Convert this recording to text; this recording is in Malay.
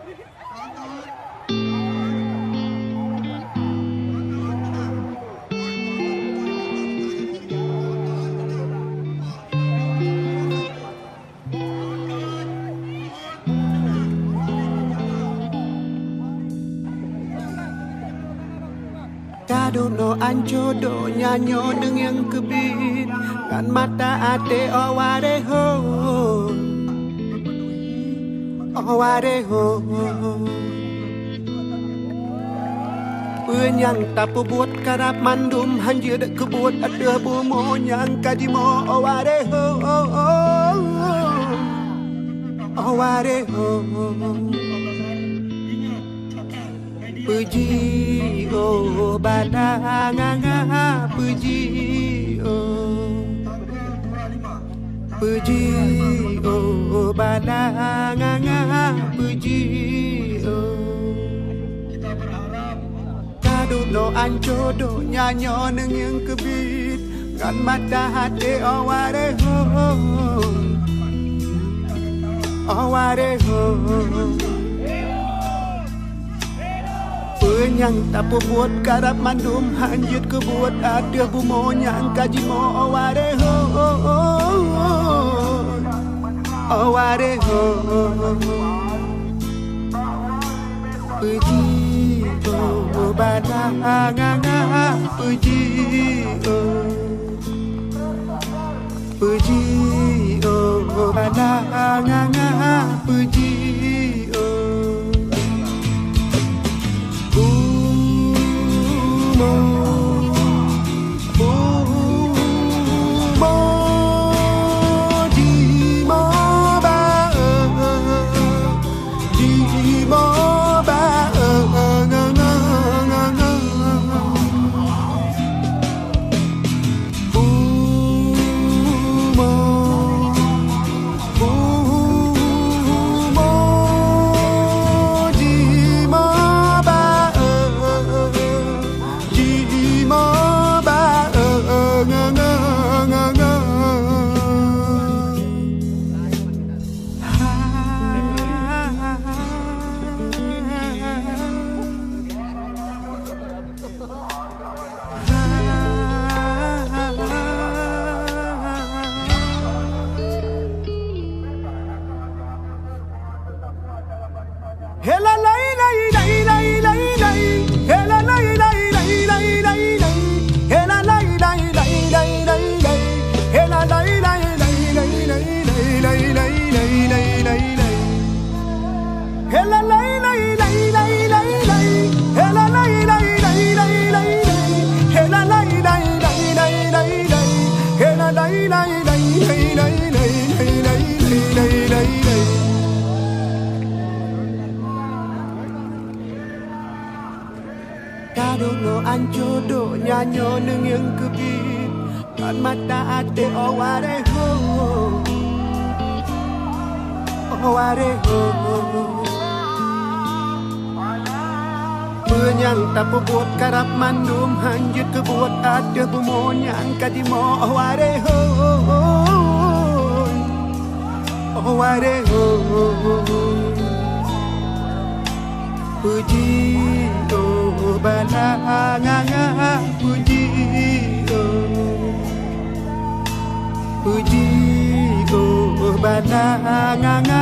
Kado no anjodo nyanyo dengan kebit kan mata ate oware ho Penyang tapu buat karap mandum hanya dek kebut ada bumo yang kadimo oware ho Puji oh badanganga puji oh badanganga puji Kado no anjodo nyanyo neng yang kebit kan mata hati aware ho Penyang tapu buat karap mandum hanjut ke buat ada bumo yang kaji mo aware ho Puji oh badanganga puji oh badanganga puji Hela lai lai lai lai lai lai Hela lai lai lai lai lai lai Hela lai lai lai lai lai lai Hela lai lai lai lai lai lai lai lai lai lai Hela lai lai lai lai lai lai Hela lai lai lai lai lai lai Hela lai lai lai lai lai lai Hela lai lai lai lai lai lai Kado no anjodo nyanyo neng yang kebit kan mata ate aware ho Penyang tapu buat karap mandum hanjut ke buat ada bumo yang kadimo aware ho Puji oh badanganga puji oh badanganga